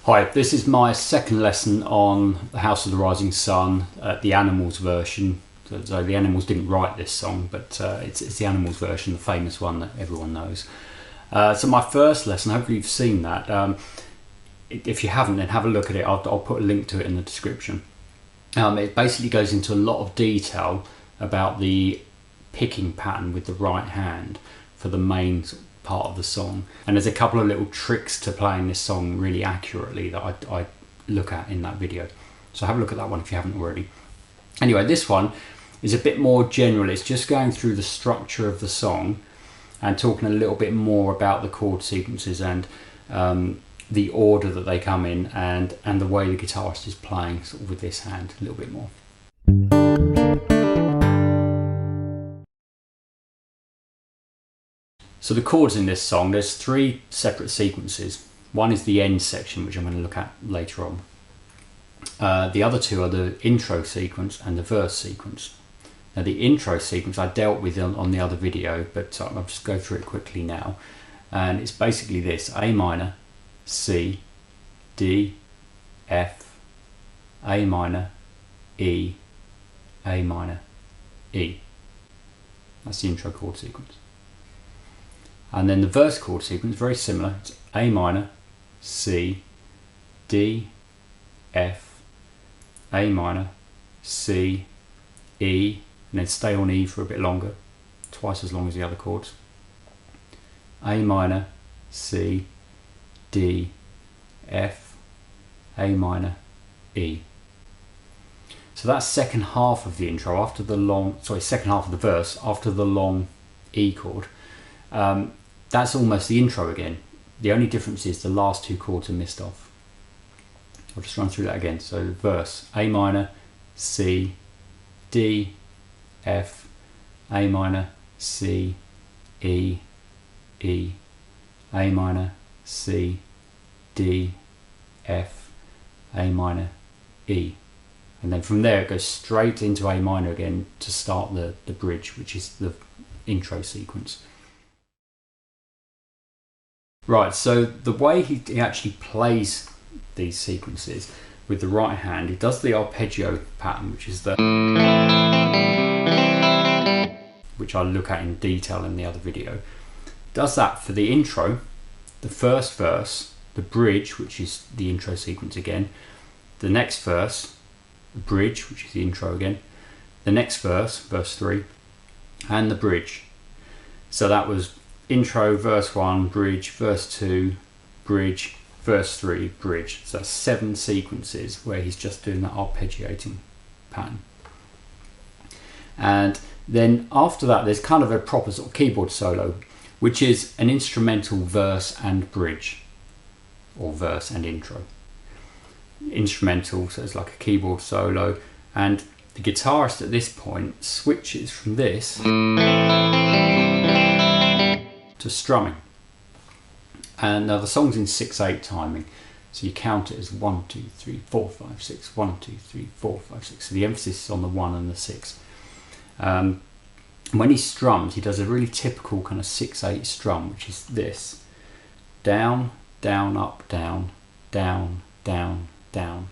Hi, this is my second lesson on The House of the Rising Sun, the Animals version. So the Animals didn't write this song, but it's the Animals version, the famous one that everyone knows. So my first lesson, hopefully you've seen that. If you haven't, then have a look at it. I'll put a link to it in the description. It basically goes into a lot of detail about the picking pattern with the right hand for the main part of the song, and there's a couple of little tricks to playing this song really accurately that I look at in that video, so have a look at that one if you haven't already. Anyway, this one is a bit more general. It's just going through the structure of the song and talking a little bit more about the chord sequences and the order that they come in and the way the guitarist is playing sort of with this hand a little bit more. So the chords in this song, there's three separate sequences. One is the end section, which I'm going to look at later on. The other two are the intro sequence and the verse sequence. Now the intro sequence I dealt with on the other video, but I'll just go through it quickly now. And it's basically this: A minor, C, D, F, A minor, E, A minor, E. That's the intro chord sequence. And then the verse chord sequence, very similar. It's A minor, C, D, F, A minor, C, E, and then stay on E for a bit longer, twice as long as the other chords. A minor, C, D, F, A minor, E. So that's second half of the intro after the long, second half of the verse after the long E chord. That's almost the intro again. The only difference is the last two chords are missed off. I'll just run through that again. So verse, A minor, C, D, F, A minor, C, E, E, A minor, C, D, F, A minor, E. And then from there it goes straight into A minor again to start the bridge, which is the intro sequence. Right, so the way he actually plays these sequences with the right hand, he does the arpeggio pattern, which is which I'll look at in detail in the other video. Does that for the intro, the first verse, the bridge, which is the intro sequence again, the next verse, the bridge, which is the intro again, the next verse, verse 3, and the bridge. So that was intro, verse 1, bridge, verse 2, bridge, verse 3, bridge. So that's 7 sequences where he's just doing that arpeggiating pattern. And then after that there's kind of a proper sort of keyboard solo, which is an instrumental verse and bridge, or verse and intro. Instrumental, so it's like a keyboard solo, and the guitarist at this point switches from this to strumming. And now the song's in 6/8 timing, so you count it as 1, 2, 3, 4, 5, 6, 1, 2, 3, 4, 5, 6. So the emphasis is on the 1 and the 6. When he strums, he does a really typical kind of 6/8 strum, which is this: down, down, up, down, down, down, down.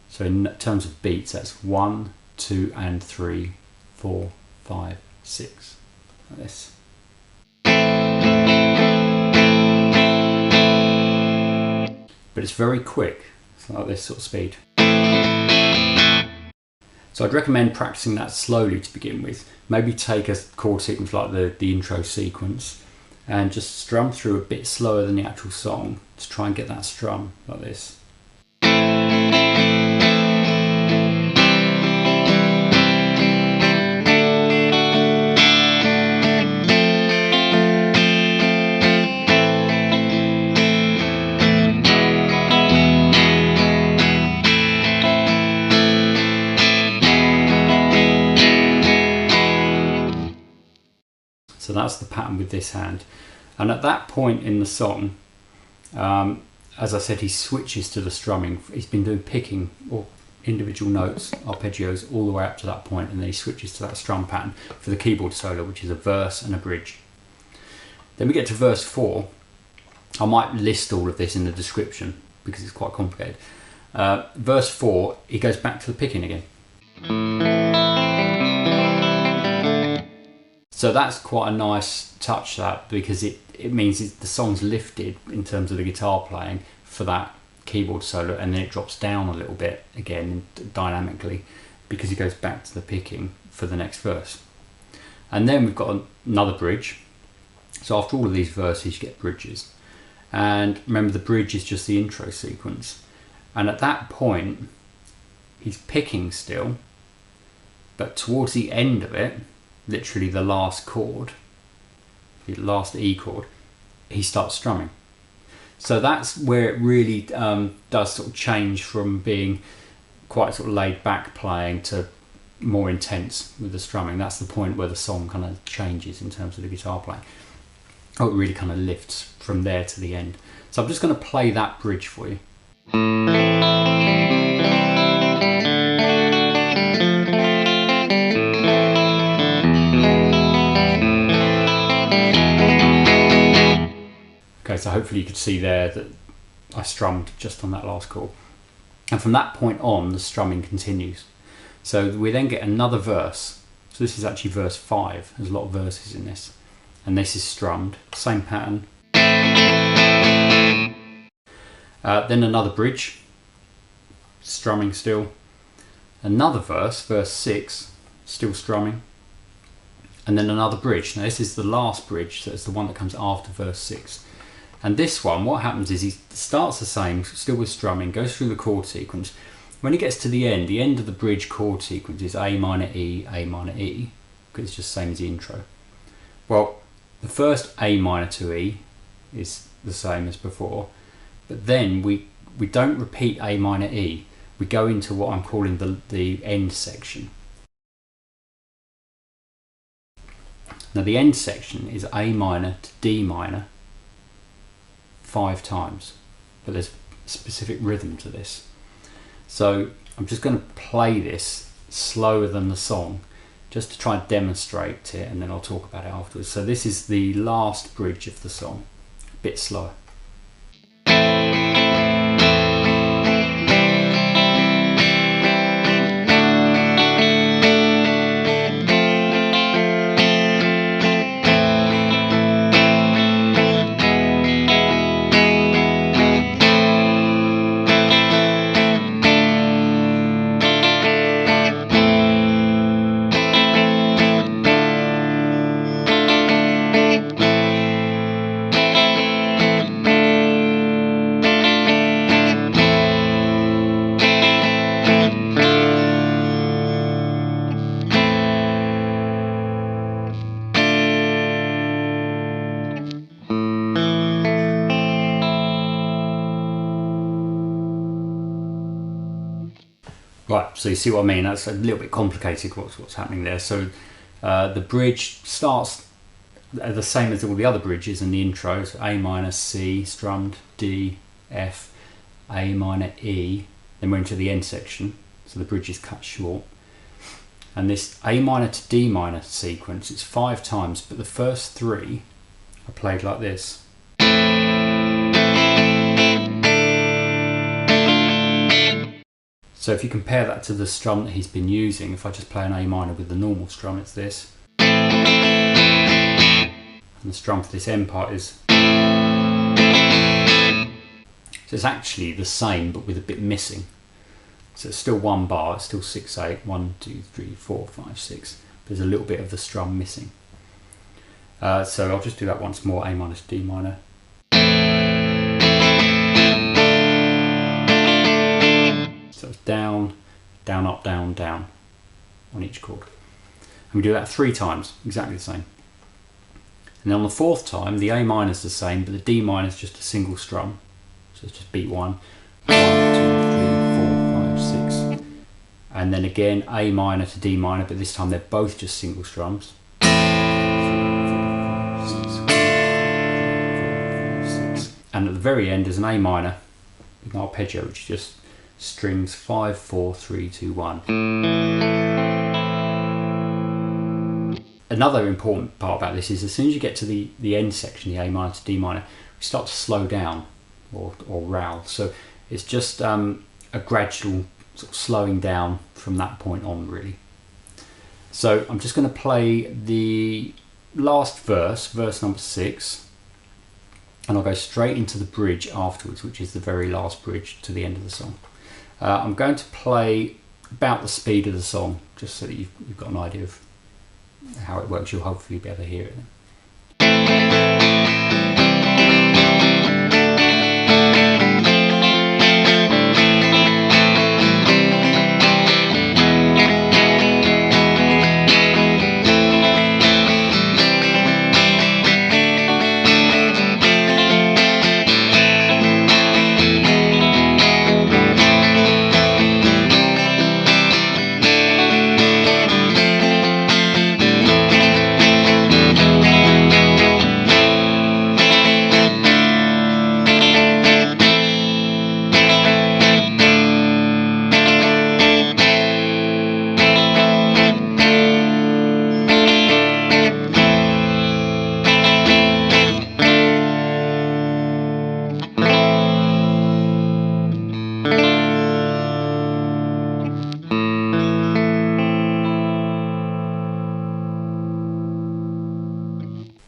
So in terms of beats, that's 1, 2, and 3, 4, 5, 6, like this. But it's very quick. It's like this sort of speed. So I'd recommend practicing that slowly to begin with. Maybe take a chord sequence like the intro sequence and just strum through a bit slower than the actual song to try and get that strum like this. So that's the pattern with this hand. And at that point in the song, as I said, he switches to the strumming. He's been doing picking or individual notes, arpeggios, all the way up to that point, and then he switches to that strum pattern for the keyboard solo, which is a verse and a bridge. Then we get to verse 4. I might list all of this in the description, because it's quite complicated. Verse 4, he goes back to the picking again. So that's quite a nice touch, that, because it means the song's lifted in terms of the guitar playing for that keyboard solo, and then it drops down a little bit again dynamically because he goes back to the picking for the next verse. And then we've got another bridge. So after all of these verses you get bridges, and remember the bridge is just the intro sequence, and at that point he's picking still, but towards the end of it, literally the last chord, the last E chord, he starts strumming. So that's where it really does sort of change from being quite sort of laid back playing to more intense with the strumming. That's the point where the song kind of changes in terms of the guitar playing. Oh, it really kind of lifts from there to the end. So I'm just going to play that bridge for you. Okay, so hopefully you could see there that I strummed just on that last chord. And from that point on, the strumming continues. So we then get another verse. So this is actually verse 5. There's a lot of verses in this. And this is strummed, same pattern. Then another bridge, strumming still. Another verse, verse 6, still strumming. And then another bridge. Now this is the last bridge, so it's the one that comes after verse 6. And this one, what happens is he starts the same, still with strumming, goes through the chord sequence. When he gets to the end of the bridge chord sequence is A minor, E, because it's just the same as the intro. Well, the first A minor to E is the same as before, but then we don't repeat A minor, E. We go into what I'm calling the end section. Now the end section is A minor to D minor 5 times, but there's specific rhythm to this. So I'm just going to play this slower than the song just to try and demonstrate it, and then I'll talk about it afterwards. So this is the last bridge of the song, a bit slower. Right, so you see what I mean? That's a little bit complicated what's happening there. So the bridge starts the same as all the other bridges in the intro. So A minor, C, strummed, D, F, A minor, E. Then we're into the end section, so the bridge is cut short. And this A minor to D minor sequence, it's 5 times, but the first 3 are played like this. So if you compare that to the strum that he's been using, if I just play an A minor with the normal strum, it's this. And the strum for this end part is. So it's actually the same, but with a bit missing. So it's still 1 bar, it's still 6/8, 1, 2, 3, 4, 5, 6. There's a little bit of the strum missing. So I'll just do that once more, A minor to D minor. So it's down, down, up, down, down on each chord. And we do that 3 times, exactly the same. And then on the 4th time, the A minor is the same, but the D minor is just a single strum. So it's just beat 1, 1, 2, 3, 4, 5, 6. And then again, A minor to D minor, but this time they're both just single strums. 3, 4, 5, 6, 4, 5, 6. And at the very end is an A minor with an arpeggio, which is just strings 5, 4, 3, 2, 1. Another important part about this is as soon as you get to the end section, the A minor to D minor, we start to slow down or rowl. So It's just a gradual sort of slowing down from that point on, really. So I'm just going to play the last verse, verse number 6, and I'll go straight into the bridge afterwards, which is the very last bridge to the end of the song. I'm going to play about the speed of the song, just so that you've got an idea of how it works. You'll hopefully be able to hear it then.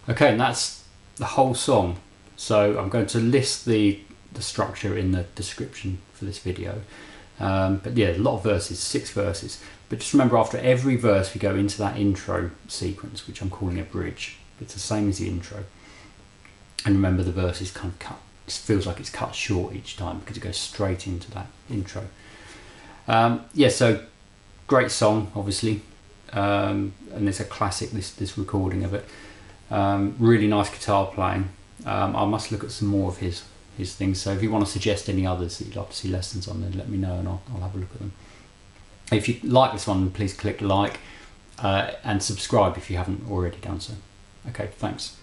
Okay, and that's the whole song. So I'm going to list the structure in the description for this video. But yeah, a lot of verses, 6 verses. But just remember, after every verse we go into that intro sequence, which I'm calling a bridge. It's the same as the intro. And remember, the verse is kind of cut. It feels like it's cut short each time because it goes straight into that intro. Yeah, so great song, obviously. And it's a classic, this recording of it. Really nice guitar playing. I must look at some more of his things, so if you want to suggest any others that you'd like to see lessons on, then let me know and I'll have a look at them. If you like this one, please click like and subscribe if you haven't already done so. Okay, thanks.